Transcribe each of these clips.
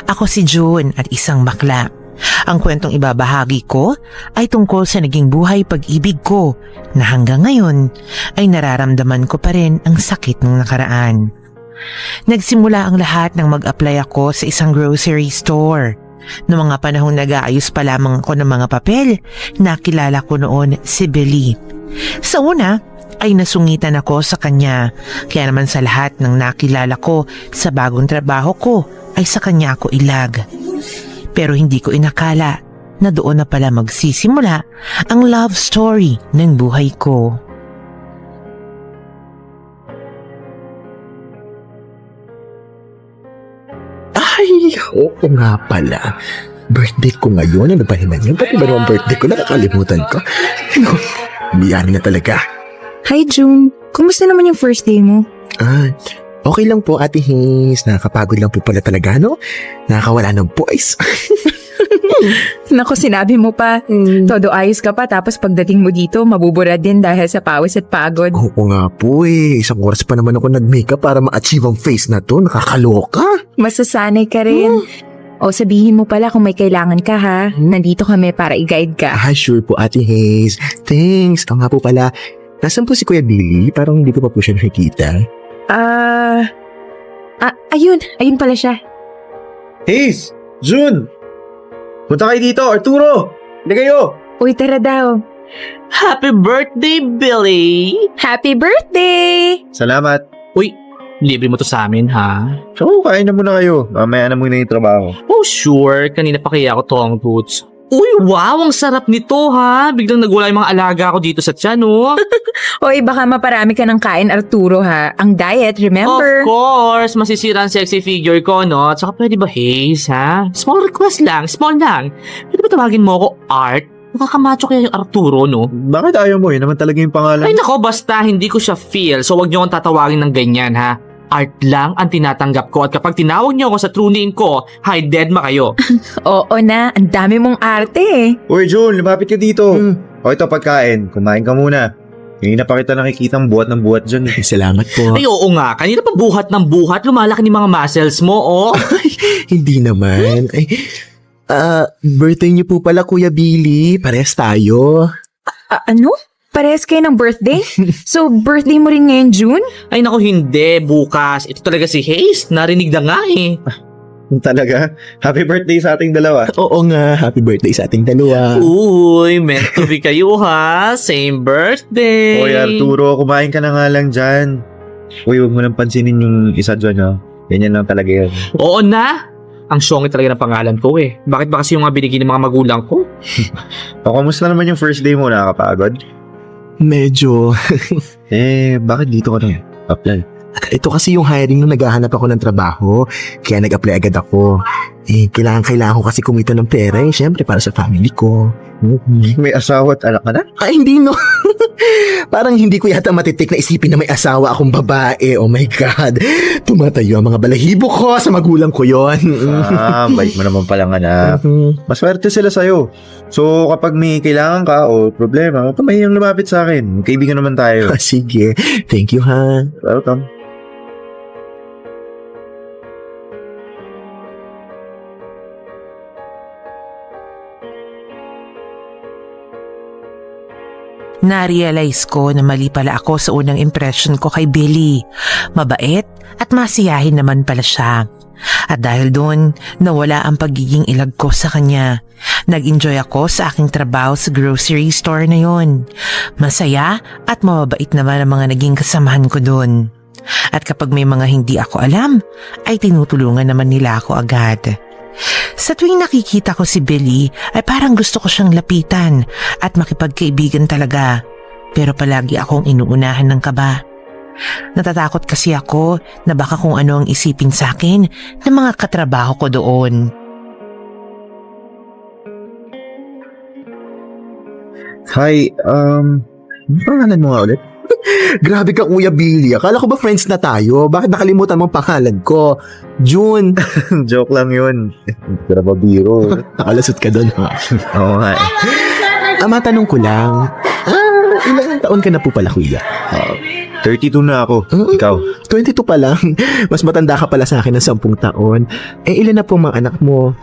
Ako si June at isang bakla. Ang kwentong ibabahagi ko ay tungkol sa naging buhay pag-ibig ko na hanggang ngayon ay nararamdaman ko pa rin ang sakit ng nakaraan. Nagsimula ang lahat nang mag-apply ako sa isang grocery store. Noong mga panahong nag-aayos pa lamang ako ng mga papel, nakilala ko noon si Billy. Sa una ay nasungitan ako sa kanya, kaya naman sa lahat ng nakilala ko sa bagong trabaho ko ay sa kanya ako ilag. Pero hindi ko inakala na doon na pala magsisimula ang love story ng buhay ko. Ay, oo nga pala. Birthday ko ngayon. Ano ba naman yun? Pati ba naman birthday ko? Nakakalimutan ko. Ano, biyani na talaga. Hi June, kumusta naman yung first day mo? Okay lang po, Ate Haze. Nakakapagod lang po pala talaga, no? Nakakawala ng voice. Naku, sinabi mo pa. Todo ayos ka pa tapos pagdating mo dito, mabubura din dahil sa pawis at pagod. Oo nga po eh. Isang oras pa naman ako nag-makeup para ma-achieve ang face na to. Nakakaloka. Masasanay ka rin. O sabihin mo pala kung may kailangan ka ha. Nandito kami para i-guide ka. Sure po, Ate Haze. Thanks. Ito nga po pala. Nasaan po si Kuya Billy? Parang hindi ko pa po siya nakikita. Ayun pala siya. Haze! June! Punta kayo dito, Arturo! Hindi kayo! Uy, tara daw. Happy birthday, Billy! Happy birthday! Salamat. Uy, libre mo to sa amin, ha? So, kain na muna kayo. Mamaya na muna yung trabaho. Oh, sure. Kanina pa kaya ako tong boots. Uy, wow! Ang sarap nito, ha? Biglang nagwala yung mga alaga ko dito sa tiyan, oh. Uy, baka maparami ka ng kain, Arturo ha. Ang diet, remember? Of course! Masisira ang sexy figure ko, no? At saka pwede ba, Haze, ha? Small request lang, small lang. Pwede ba tawagin mo ako Art? Nakakamacho kaya yung Arturo, no? Bakit ayaw mo? Yun naman talaga yung pangalan. Ay nako, basta hindi ko siya feel. So wag niyo akong tatawagin ng ganyan, ha? Art lang ang tinatanggap ko at kapag tinawag niyo ako sa true name ko, hi, dead ma kayo. Oo na, ang dami mong arte eh. Uy, June, lumapit ka dito. O ito, pagkain. Kumain ka muna. Hindi na pa kita nakikitang buhat ng buhat dyan. Salamat po. Ay oo nga, kanina pa buhat ng buhat, lumalaki ni mga muscles mo, oh. Hindi naman. Birthday niyo po pala, Kuya Billy. Parehas tayo. Ano? Parehas kayo ng birthday? So, birthday mo rin ngayon, June? Ay nako, hindi, bukas. Ito talaga si Haze, narinig na nga eh. Talaga? Happy birthday sa ating dalawa. Oo nga, happy birthday sa ating dalawa. Uy, meant to be kayo ha, same birthday. Uy, Arturo, kumain ka na nga lang dyan. Uy, huwag mo nang pansinin yung isa dyan, ha? Ganyan lang talaga yan. Oo na. Ang syongit talaga ng pangalan ko eh. Bakit ba kasi yung mga binigay ng mga magulang ko? O, kamusta naman yung first day mo? Nakakapagod? Medyo. Bakit dito ka na apply? Ito kasi yung hiring nung naghahanap ako ng trabaho. Kaya nag-apply agad ako. Kailangan ko kasi kumita ng pera eh. Siyempre para sa family ko. May asawa at anak ka na? Ay, hindi no. Parang hindi ko yata matitik na isipin na may asawa akong babae. Oh my God. Tumatayo ang mga balahibo ko sa magulang ko yon. Bait mo naman palang anak. Maswerte sila sa'yo. So, kapag may kailangan ka o problema, kamay yung lumapit sa akin. Kaibigan naman tayo. Sige. Thank you, ha. Welcome. Na-realize ko na mali pala ako sa unang impression ko kay Billy. Mabait at masiyahin naman pala siya. At dahil doon, nawala ang pagiging ilag ko sa kanya. Nag-enjoy ako sa aking trabaho sa grocery store na yon. Masaya at mababait naman ang mga naging kasamahan ko doon. At kapag may mga hindi ako alam, ay tinutulungan naman nila ako agad. Sa tuwing nakikita ko si Billy ay parang gusto ko siyang lapitan at makipagkaibigan talaga. Pero palagi akong inuunahan ng kaba. Natatakot kasi ako na baka kung ano ang isipin sa akin ng mga katrabaho ko doon. Hi, ano pangalan mo nga ulit? Grabe ka, Kuya Billy. Akala ko ba friends na tayo? Bakit nakalimutan mo ang pangalan ko? June. Joke lang yun. Pero ba biro? Nakalasot ka doon, ha? Oo nga eh. Matanong ko lang. Ilang taon ka na po pala, Kuya? 32 na ako. Ikaw? 22 pa lang. Mas matanda ka pala sa akin ng 10 taon. Eh, ilan na po mga anak mo?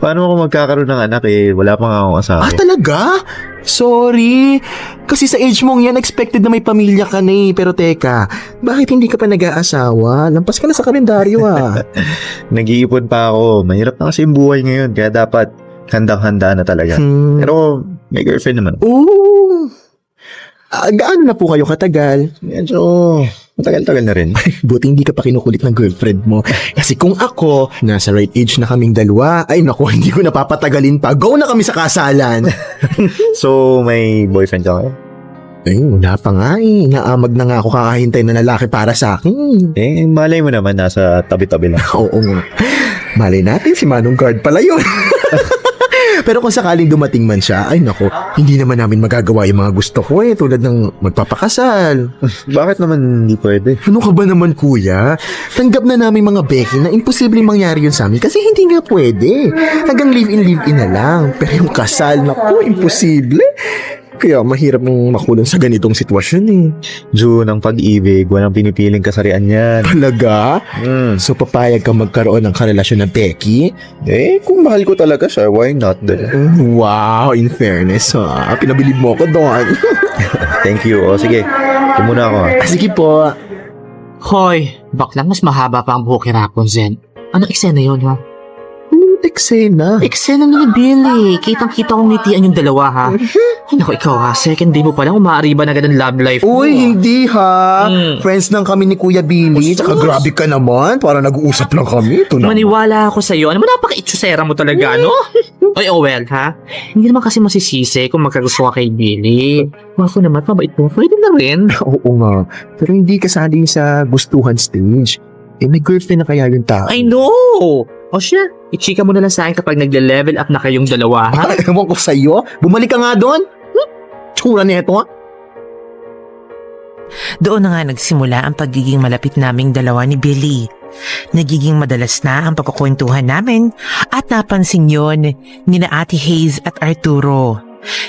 Paano ako magkakaroon ng anak wala pa nga akong asawa. Talaga? Sorry. Kasi sa age mong yan, expected na may pamilya ka na eh. Pero teka, bakit hindi ka pa nag-aasawa? Lampas ka na sa kalendaryo Nag-iipon pa ako. Mahirap na kasi yung buhay ngayon. Kaya dapat handang-handa na talaga. Pero may girlfriend naman. Oo. Gaano na po kayo katagal? Medyo matagal-tagal na rin. Buti hindi ka pa kinukulit ng girlfriend mo. Kasi kung ako, nasa right age na kaming dalawa, ay naku, hindi ko napapatagalin pa. Go na kami sa kasalan. So, may boyfriend ka ngayon? Ay, wala pa nga eh. Naamag na nga ako kakahintay na lalaki para sa akin. Malay mo naman, nasa tabi-tabi lang. Oo nga. Malay natin, si Manong Guard pala yun. Pero kung sakaling dumating man siya, ay nako, hindi naman namin magagawa yung mga gusto ko tulad ng magpapakasal. Bakit naman hindi pwede? Ano ka ba naman kuya? Tanggap na namin mga Becky na imposible mangyari yun sa amin kasi hindi nga pwede. Hanggang live-in na lang. Pero yung kasal, naku, imposible. Kaya mahirap mong makulong sa ganitong sitwasyon June, ang pag-ibig, walang pinipiling kasarian yan. Talaga? So papayag ka magkaroon ng karelasyon na Becky? Kung mahal ko talaga siya, why not? Wow, in fairness pinabilib mo ako doon. Thank you. O sige, ito muna ako. Sige po. Hoy, baklang mas mahaba pa ang buhok ni Rapunzel. Anong eksena yun, ha? Eksena. Eksena ni Billy. Kitang-kita kong ngitian yung dalawa, ha? Ay, naku, ikaw, ha? Second day mo pa lang, umaariba na agad ang love life mo. Uy, hindi ha. Friends lang kami ni Kuya Billy. Sus. Tsaka grabe ka naman. Parang nag-uusap lang kami. Ito na. Maniwala ako sa'yo. Ano mo, napaka-itsusera mo talaga, no? Oy, well, ha? Hindi naman kasi masisisi kung magkagusto ka kay Billy. Wako naman, mabait mo. Pwede na rin. Oo nga. Pero hindi kasali sa gustuhan stage. May girlfriend na kaya yung tao. I know! O siya, ichika mo na lang sa akin kapag nagle-level up na kayong dalawa, ha? Ewan ko sa'yo. Bumalik ka nga doon. Tsura nito Doon na nga nagsimula ang pagiging malapit naming dalawa ni Billy. Nagiging madalas na ang pagkukwentuhan namin at napansin yon ni na Ate Haze at Arturo.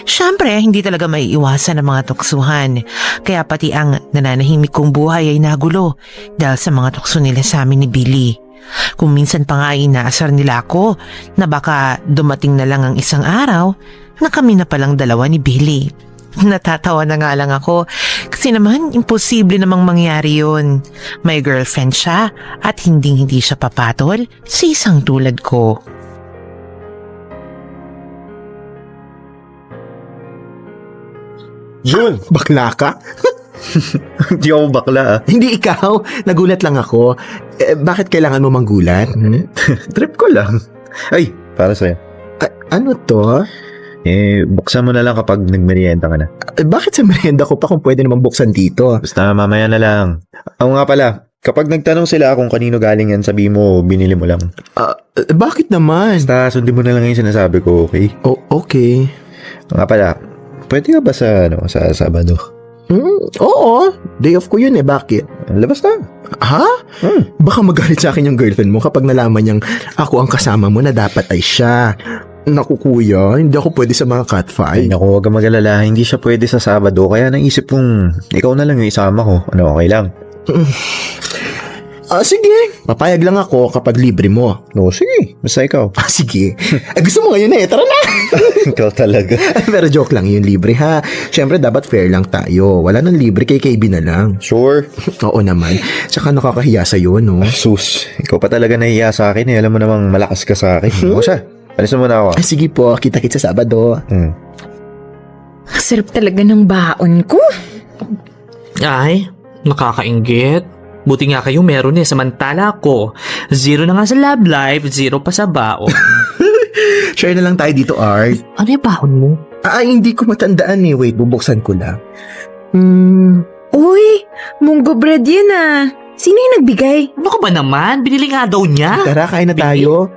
Siyempre, hindi talaga maiiwasan ang mga tuksuhan, kaya pati ang nananahimik kong buhay ay nagulo dahil sa mga tukso nila sa amin ni Billy. Kung minsan pa nga ay inaasar nila ako na baka dumating na lang ang isang araw na kami na palang dalawa ni Billy. Natatawa na nga lang ako kasi naman imposible namang mangyari yun. May girlfriend siya at hindi siya papatol sa isang tulad ko. June! Bakla ka? Hindi ako bakla, Hindi ikaw. Nagulat lang ako. Bakit kailangan mo manggulat? Trip ko lang. Ay, para sa'yo. Ano to? Buksan mo na lang kapag nagmerienda ka na. Bakit sa merienda ko pa kung pwede naman buksan dito? Basta mamaya na lang. Oo nga pala, kapag nagtanong sila kung kanino galing yan, sabi mo, binili mo lang. Bakit naman? Basta sundin mo na lang yung sinasabi ko, okay? Okay. Oo nga pala, pwede ka ba sa Sabado? Oo. Day off ko yun Bakit? Labas na. Ha? Baka magalit sa akin yung girlfriend mo kapag nalaman niyang ako ang kasama mo na dapat ay siya. Naku kuya, hindi ako pwede sa mga Ay, catfight. naku, huwag kang mag-alala. Hindi siya pwede sa Sabado. Kaya naisip kong ikaw na lang yung isama ko. Ano, okay lang? Sige. Papayag lang ako kapag libre mo. No, sige. Basta ikaw. Sige. Gusto mo ngayon Tara na. Ikaw talaga. Pero joke lang yun, libre ha. Siyempre dapat fair lang tayo. Wala nang libre, kay KB na lang. Sure. Oo naman. Tsaka nakakahiya sa'yo, no? Sus, ikaw pa talaga nahiya sa akin. Alam mo namang malakas ka sa akin. O siya, alisin mo na ako. Sige po, kita-kits sa Sabado. Sarap talaga ng baon ko. Ay, nakakainggit. Buti nga kayo meron samantala ko. 0 na nga sa love life, 0 pa sa baon. Share na lang tayo dito, Art. Ano yung baon mo? Hindi ko matandaan Wait, bubuksan ko lang. Uy, munggo bread yan Sino yung nagbigay? Ano ka ba naman? Binili nga daw niya. Tara, kain na tayo.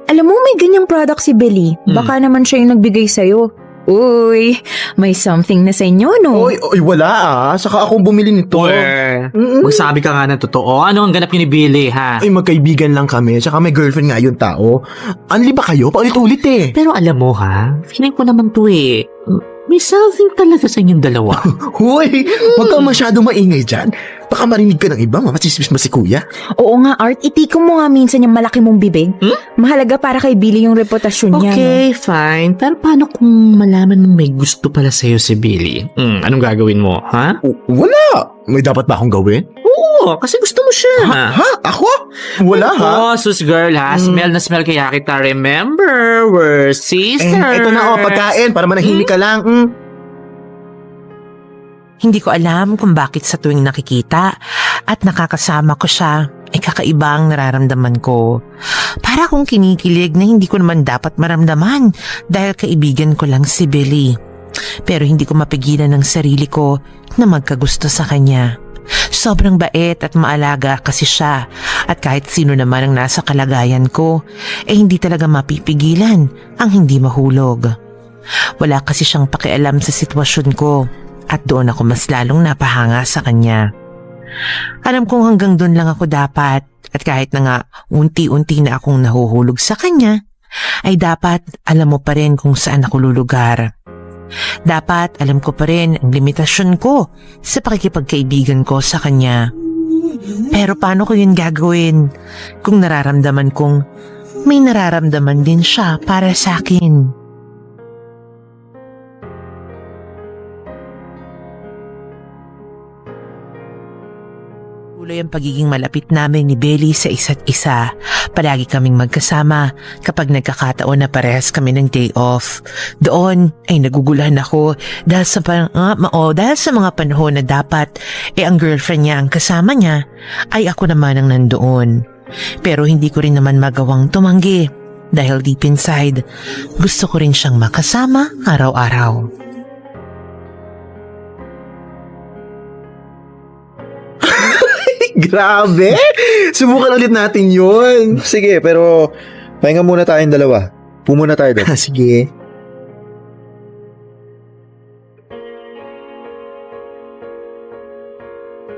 Alam mo, may ganyang product si Billy. Baka naman siya yung nagbigay sa'yo. Uy, may something na sa inyo, no? Oy, wala Saka akong bumili nito. Magsabi ka nga ng totoo. Ano ang ganap ni Billy, ha? Ay, magkaibigan lang kami. Tsaka may girlfriend nga yung tao. Anli ba kayo? Paulit-ulit Pero alam mo, ha? Feeling ko naman to May something talaga sa inyong dalawa. Hoy, huwag kang masyadong maingay dyan. Baka marinig ka ng iba, mapasismis mo si kuya. Oo nga, Art. Itikon mo nga minsan yung malaki mong bibig. Mahalaga para kay Billy yung reputasyon niya. no? Okay, fine. Pero paano kung malaman mong may gusto pala sa'yo si Billy? Anong gagawin mo, ha? Wala. May dapat ba akong gawin? Oo, kasi gusto mo siya. Ha? Ako? Wala ha? Oh, sus girl ha. Smell na smell kaya kita. Remember, we're sisters. Eto na pagkain para manahimik ka lang. Hindi ko alam kung bakit sa tuwing nakikita at nakakasama ko siya, ay kakaiba ang nararamdaman ko. Para akong kinikilig na hindi ko naman dapat maramdaman dahil kaibigan ko lang si Billy. Pero hindi ko mapigilan ng sarili ko na magkagusto sa kanya. Sobrang bait at maalaga kasi siya at kahit sino naman ang nasa kalagayan ko, hindi talaga mapipigilan ang hindi mahulog. Wala kasi siyang pakialam sa sitwasyon ko at doon ako mas lalong napahanga sa kanya. Alam kong hanggang doon lang ako dapat at kahit na nga unti-unti na akong nahuhulog sa kanya, ay dapat alam mo pa rin kung saan ako lulugar. Dapat alam ko pa rin ang limitasyon ko sa pakikipagkaibigan ko sa kanya. Pero paano ko yun gagawin kung nararamdaman kong may nararamdaman din siya para sa akin? Tuloy ang pagiging malapit namin ni Billy sa isa't isa. Palagi kaming magkasama kapag nagkakataon na parehas kami ng day off. Doon ay naguguluhan ako dahil sa mga panahon na dapat ang girlfriend niya ang kasama niya, ay ako naman ang nandoon. Pero hindi ko rin naman magawang tumanggi dahil deep inside, gusto ko rin siyang makasama araw-araw. Grabe! Subukan ulit natin yun. Sige, pero pahinga muna tayong dalawa. Pumuna tayo doon. Sige.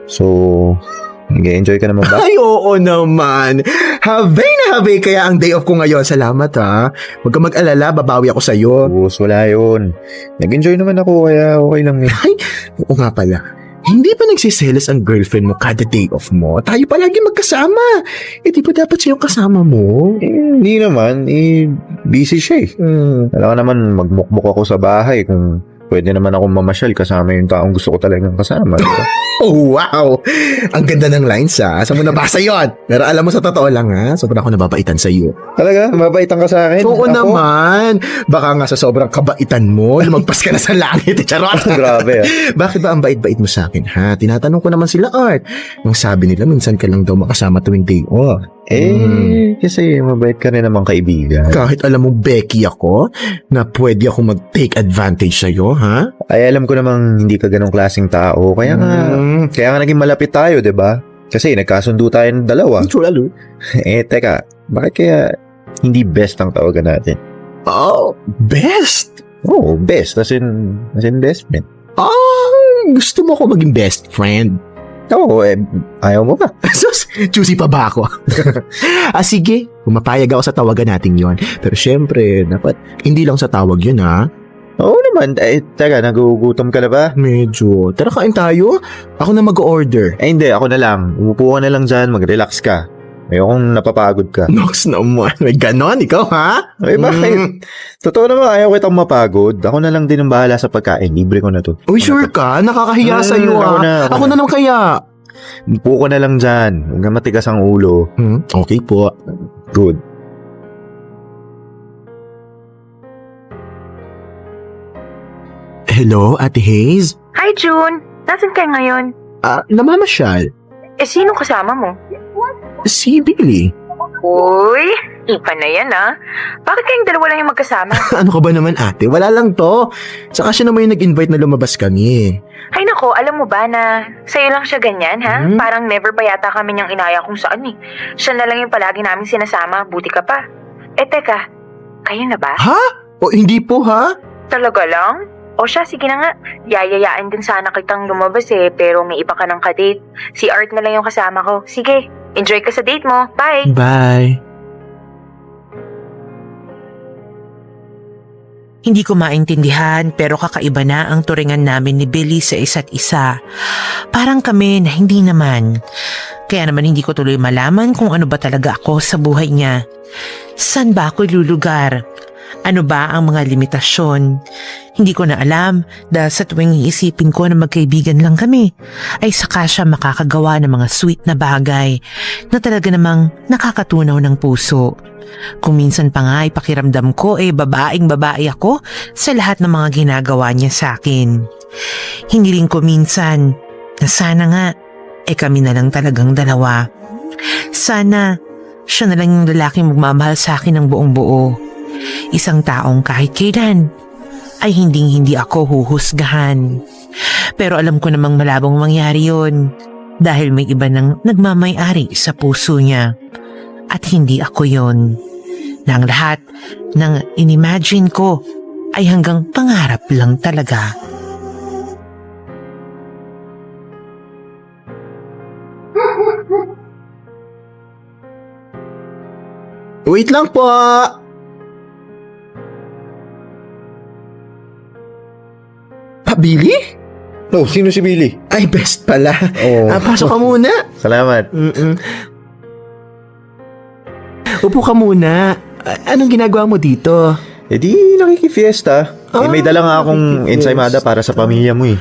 So, nag-enjoy ka naman ba? Ay, oo naman. Habay na habay kaya ang day off ko ngayon. Salamat ha. Huwag ka mag-alala, babawi ako sa'yo. Bus, wala yun. Nag-enjoy naman ako, kaya okay lang yun. Oo nga pala. Hindi pa nagsiselos ang girlfriend mo kada day off mo? Tayo palagi magkasama. Di ba dapat siya yung kasama mo? Hindi naman, busy siya eh. Alam ka naman, magmukmuk ako sa bahay kung pwede naman akong mamasyal kasama yung taong gusto ko talagang kasama. Diba? Oh, wow! Ang ganda ng lines ha. Saan mo nabasa yun? Pero alam mo sa totoo lang ha, sobrang ako nababaitan sa'yo. Talaga? Mabaitan ka sa akin? Oo Ako? naman. Baka nga sa sobrang kabaitan mo, lumagpas ka na sa langit. Charot! Grabe ah. Bakit ba ang bait-bait mo sa akin ha? Tinatanong ko naman sila, Art. Ang sabi nila, minsan ka lang daw makasama tuwing day off. Kasi mabait ka rin naman kaibigan. Kahit alam mong Becky ako, na pwede ako mag-take advantage sa'yo, ha? Ay, alam ko namang hindi ka ganong klaseng tao. Kaya nga naging malapit tayo, 'di ba? Kasi nagkasundo tayo ng dalawa. Lalo. Teka, bakit kaya hindi best ang tawagan natin? Oh, best! Oo, best. As in best friend. Gusto mo ako maging best friend? Oo, ayaw mo ba? Sus, juicy pa ba ako? Sige, pumapayag ako sa tawagan natin yon. Pero syempre, dapat hindi lang sa tawag yun, ha? Oo naman. Teka, nagugutom ka na ba? Medyo. Tara, kain tayo. Ako na mag-order. Hindi, ako na lang. Umupo ka na lang dyan, mag-relax ka. Ayokong napapagod ka. Nox naman. May ganon, ikaw, ha? Ay, bakit? Totoo naman, ayaw kitang mapagod. Ako na lang din ang bahala sa pagkain. Libre ko na to. Uy, sure ka? Nakakahiya sa'yo, ako ha? na. Ako na naman kaya. Umupo ka na lang dyan. Huwag na matigas ang ulo. Okay po. Good. Hello, Ate Haze? Hi, June. Nasaan kayo ngayon? Namamasyal. Sino kasama mo? Si Billy. Uy, iba na yan Bakit kayong dalawa lang yung magkasama? Ano ka ba naman, ate? Wala lang to. Saka siya naman yung nag-invite na lumabas kami. Ay nako, alam mo ba na sa'yo lang siya ganyan, ha? Parang never pa yata kami niyang inaya kung saan Siya na lang yung palagi namin sinasama, buti ka pa. Teka, kayo na ba? Ha? O hindi po, ha? Talaga lang? O siya, sige na nga. Yayayaan din sana kitang lumabas pero may iba ka ng kadate. Si Art na lang yung kasama ko. Sige, enjoy ka sa date mo. Bye! Bye. Hindi ko maintindihan pero kakaiba na ang turingan namin ni Billy sa isa't isa. Parang kami na hindi naman. Kaya naman hindi ko tuloy malaman kung ano ba talaga ako sa buhay niya. Saan ba ako lulugar? Ano ba ang mga limitasyon? Hindi ko na alam dahil sa tuwing iisipin ko na magkaibigan lang kami, ay saka siya makakagawa ng mga sweet na bagay na talaga namang nakakatunaw ng puso. Kung minsan pa nga ay pakiramdam ko babaeng babae ako sa lahat ng mga ginagawa niya sa akin. Hindi rin ko minsan na sana nga kami na lang talagang dalawa. Sana siya na lang yung lalaking magmamahal sa akin ng buong buo. Isang taong kahit kailan ay hindi ako huhusgahan. Pero alam ko namang malabong mangyari yun dahil may iba nang nagmamay-ari sa puso niya. At hindi ako yun. Na ang lahat ng inimagine ko ay hanggang pangarap lang talaga. Wait lang po! Billy? Oh, sino si Billy? Ay, best pala. Oh. Pasok ka muna. Salamat. Upo ka muna. Anong ginagawa mo dito? Di nakikifiesta. May dala nga akong nakikifiesta. ensaymada para sa pamilya mo eh.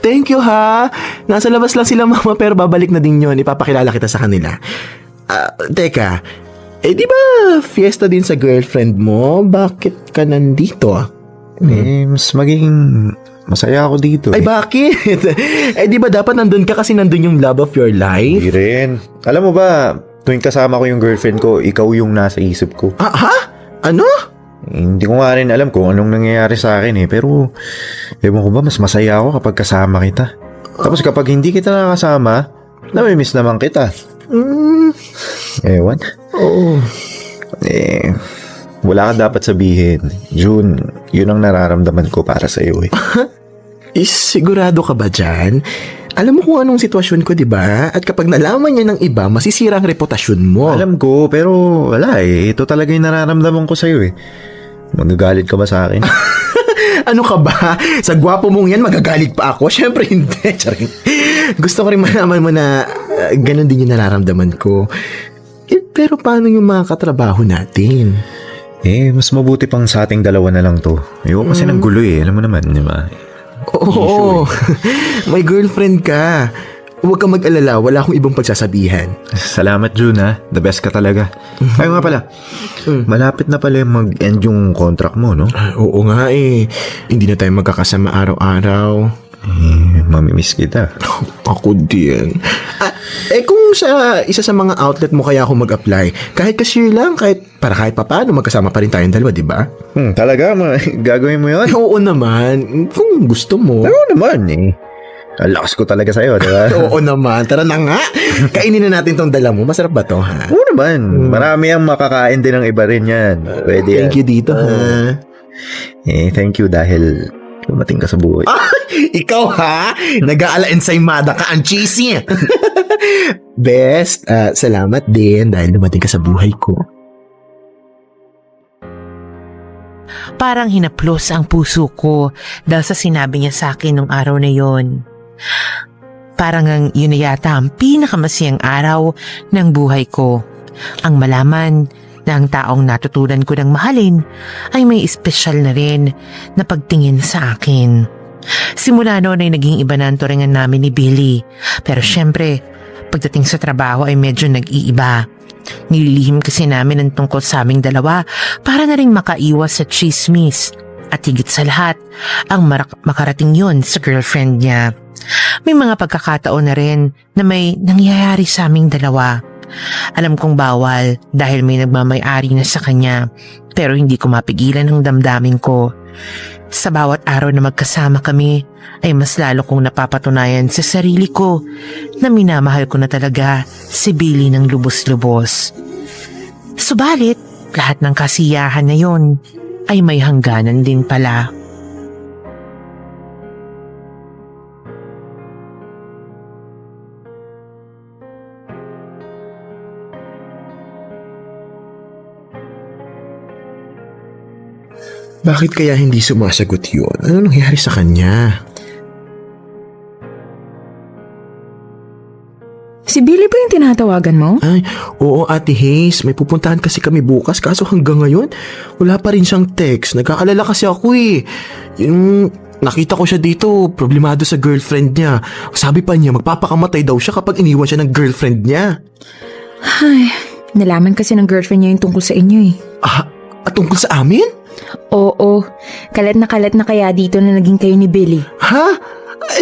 Thank you ha. Nasa labas lang sila mama pero babalik na din yun. Ipapakilala kita sa kanila. Teka, di ba fiesta din sa girlfriend mo? Bakit ka nandito? Mas magiging masaya ako dito Ay bakit? Di ba dapat nandun ka kasi nandun yung love of your life? Hindi rin. Alam mo ba, tuwing kasama ko yung girlfriend ko, ikaw yung nasa isip ko. Ha? Ano? Hindi ko nga rin alam kung anong nangyayari sa akin pero ewan ko ba, mas masaya ako kapag kasama kita. Tapos kapag hindi kita nakasama, namimiss naman kita. Ewan. Oo. Wala ka dapat sabihin. June, yun ang nararamdaman ko para sa iyo Sigurado ka ba dyan? Alam mo kung anong sitwasyon ko, di ba? At kapag nalaman niya ng iba, masisira ang reputasyon mo. Alam ko, pero wala Ito talaga yung nararamdaman ko sa iyo Magagalit ka ba sa akin? Ano ka ba? Sa gwapo mong yan, magagalit pa ako? Siyempre hindi. Charing. Gusto ko rin malaman mo na ganun din yung nararamdaman ko. Pero paano yung mga katrabaho natin? Mas mabuti pang sa ating dalawa na lang to. Ayoko kasi ng gulo Alam mo naman, di ba? Oo. May girlfriend ka. Huwag kang mag-alala. Wala akong ibang pagsasabihan. Salamat, June, ha? The best ka talaga. Ay, nga pala. Malapit na pala mag-end yung contract mo, no? Oo nga Hindi na tayo magkakasama araw-araw. Mamimiss kita. Ako din. Kung sa isa sa mga outlet mo kaya ako mag-apply, kahit cashier lang, kahit papaano, magkasama pa rin tayong dalawa, di ba? Talaga? Gagawin mo yun? Oo naman. Kung gusto mo. Oo naman, Ang lakas ko talaga sa'yo, di ba? Oo naman. Tara na nga. Kainin na natin tong dala mo. Masarap ba to, ha? Oo naman. Marami ang makakain din ng iba rin yan. Pwede yan. Thank you dito, ha? Thank you dahil dumating ka sa buhay. Ikaw, ha? Nag-aala ensaymada ka. Ang cheesy. Best, salamat din dahil dumating ka sa buhay ko. Parang hinaplos ang puso ko dahil sa sinabi niya sa akin nung araw na yon. Parang yun na yata ang pinakamasiyang araw ng buhay ko. Ang malaman na ang taong natutunan ko ng mahalin ay may espesyal na rin na pagtingin sa akin. Simula noon ay naging iba na ang turingan namin ni Billy. Pero syempre, pagdating sa trabaho ay medyo nag-iiba. Nililihim kasi namin ang tungkol sa aming dalawa para na rin makaiwas sa chismis. At higit sa lahat, ang makarating yun sa girlfriend niya. May mga pagkakataon na rin na may nangyayari sa aming dalawa. Alam kong bawal dahil may nagmamay-ari na sa kanya, pero hindi ko mapigilan ang damdamin ko. Sa bawat araw na magkasama kami ay mas lalo kong napapatunayan sa sarili ko na minamahal ko na talaga si Billy ng lubos-lubos. Subalit, lahat ng kasiyahan na yon ay may hangganan din pala. Bakit kaya hindi sumasagot yun? Ano nangyari sa kanya? Si Billy ba yung tinatawagan mo? Ay, oo Ate Haze, may pupuntahan kasi kami bukas kaso hanggang ngayon, wala pa rin siyang text. Nag-aalala kasi ako eh. Yung nakita ko siya dito, problemado sa girlfriend niya. Sabi pa niya, magpapakamatay daw siya kapag iniwan siya ng girlfriend niya. Ay, nalaman kasi ng girlfriend niya yung tungkol sa inyo eh. Ah, at tungkol sa amin? Oo, kalat na kaya dito na naging kayo ni Billy. Ha?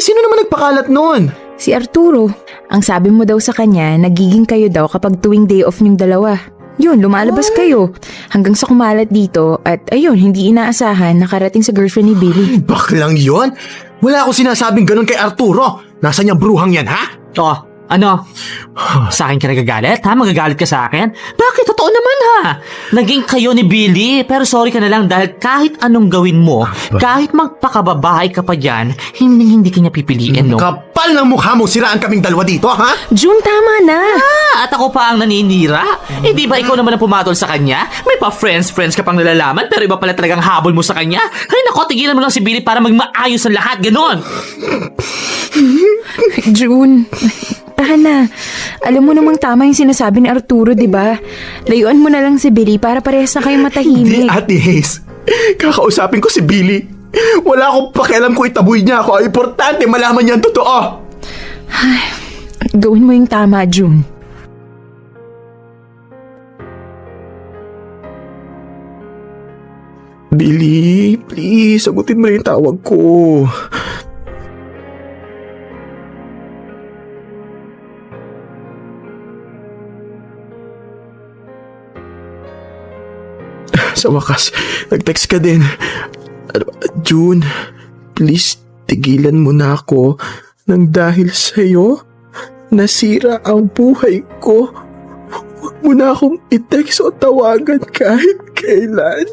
Sino naman nagpakalat nun? Si Arturo, ang sabi mo daw sa kanya, nagiging kayo daw kapag tuwing day off niyong dalawa. Yun, lumalabas kayo. Hanggang sa kumalat dito at ayun, hindi inaasahan nakarating sa girlfriend ni Billy. Baklang yon? Wala akong sinasabing ganun kay Arturo. Nasaan yung bruhang yan, ha? Oh, ano? Sa akin ka nagagalit, ha? Magagalit ka sa akin? Bakit? Totoo naman, ha? Naging kayo ni Billy, pero sorry ka na lang dahil kahit anong gawin mo, kahit magpakababahay ka pa dyan, hindi ka niya pipiliin, no? Kapal ng mukha mo, siraan kaming dalawa dito, ha? June, tama na! At ako pa ang naninira? Eh di ba ikaw naman ang pumatol sa kanya? May pa friends ka pang nalalaman pero iba pala talagang habol mo sa kanya? Ay nako, tigilan mo lang si Billy para magmaayos ang lahat, ganon! June, tahan na. Alam mo namang tama yung sinasabi ni Arturo, di ba? Layuan mo na lang si Billy para parehas na kayong Hindi, matahimik. Ate Haze. Kakausapin ko si Billy. Wala akong pakialam kung itaboy niya ako. Ang importante, malaman niya ang totoo. Gawin mo yung tama, June. Billy, please, sagutin mo na yung tawag ko. Sa wakas, nag-text ka din. June, please tigilan mo na ako nang dahil sa'yo, nasira ang buhay ko. Huwag mo na akong i-text o tawagan kahit kailan.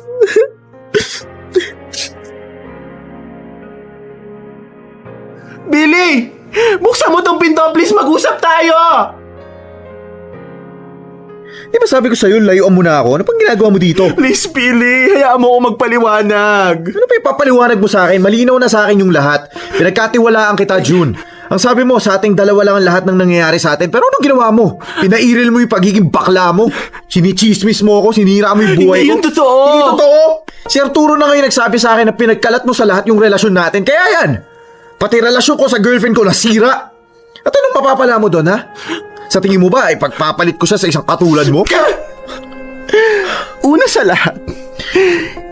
Billy! Buksan mo tong pinto, please, mag-usap tayo! Di ba sabi ko sa'yo, layuan mo na ako? Ano pang ginagawa mo dito? Please, Billy, hayaan mo ako magpaliwanag. Ano pa ipapaliwanag mo sa akin? Malinaw na sa akin yung lahat. Pinagkatiwalaan kita, June. Ang sabi mo, sa ating dalawa lang ang lahat ng nangyayari sa atin. Pero anong ginawa mo? Pinairil mo yung pagiging bakla mo. Sinichismis mo ako, sinira mo yung buhay Hindi ko. yun totoo. Hindi totoo. Si Arturo na ngayon nagsabi sa akin na pinagkalat mo sa lahat yung relasyon natin. Kaya yan, pati relasyon ko sa girlfriend ko nasira. At anong mapapala mo doon, ha? Sa tingin mo ba, ay pagpapalit ko siya sa isang katulad mo? Una sa lahat,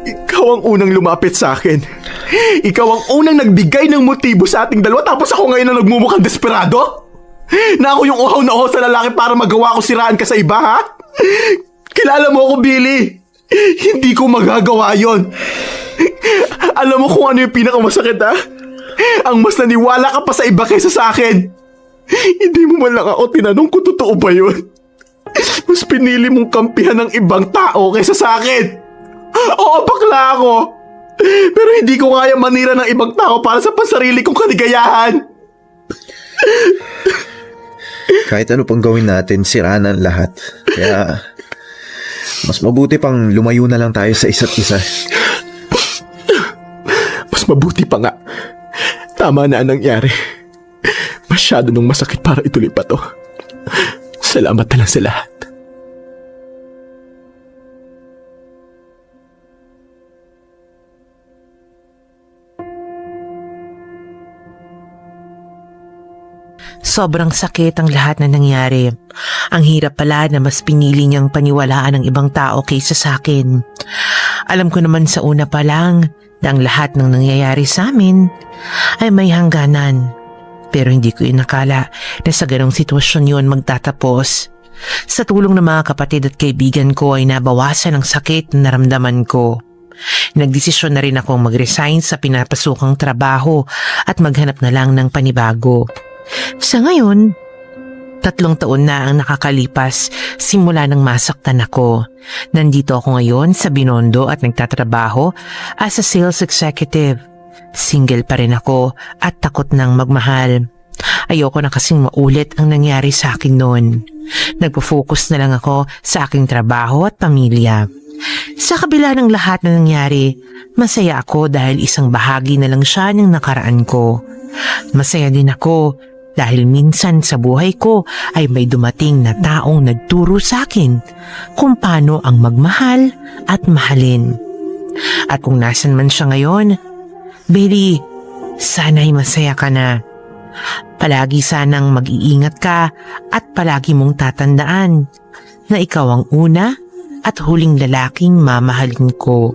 ikaw ang unang lumapit sa akin. Ikaw ang unang nagbigay ng motibo sa ating dalawa tapos ako ngayon ang nagmumukhang desperado? Na ako yung uhaw na uhaw sa lalaki para magawa ko siraan ka sa iba, ha? Kilala mo ako, Billy. Hindi ko magagawa yon. Alam mo kung ano yung pinakamasakit, ha? Ang mas naniwala ka pa sa iba kaysa sa akin. Hindi mo man lang ako tinanong kung totoo ba yun. Mas pinili mong kampihan ng ibang tao kaysa sa akin. Oo, bakla ako. Pero hindi ko kaya manira ng ibang tao para sa pansarili kong kaligayahan. Kahit ano pang gawin natin, siraan ang lahat. Kaya, mas mabuti pang lumayo na lang tayo sa isa't isa. Mas mabuti pa nga. Tama na ang nangyari. Masyado nung masakit para ituloy pa to. Salamat na lang sa lahat. Sobrang sakit ang lahat na nangyari. Ang hirap pala na mas pinili niyang paniwalaan ng ibang tao kaysa sa akin. Alam ko naman sa una pa lang na ang lahat ng nangyayari sa amin ay may hangganan. Pero hindi ko inakala na sa ganong sitwasyon yun magtatapos. Sa tulong ng mga kapatid at kaibigan ko ay nabawasan ang sakit na naramdaman ko. Nagdesisyon na rin akong mag-resign sa pinapasukang trabaho at maghanap na lang ng panibago. Sa ngayon, 3 taon na ang nakakalipas simula nang masaktan ako. Nandito ako ngayon sa Binondo at nagtatrabaho as a sales executive. Single pa rin ako at takot nang magmahal. Ayoko na kasing maulit ang nangyari sa akin noon. Nagpo-focus na lang ako sa aking trabaho at pamilya. Sa kabila ng lahat na nangyari, masaya ako dahil isang bahagi na lang siya ng nakaraan ko. Masaya din ako dahil minsan sa buhay ko ay may dumating na taong nagturo sa akin kung paano ang magmahal at mahalin. At kung nasan man siya ngayon, Billy, sana'y masaya ka na. Palagi sanang mag-iingat ka at palagi mong tatandaan na ikaw ang una at huling lalaking mamahalin ko.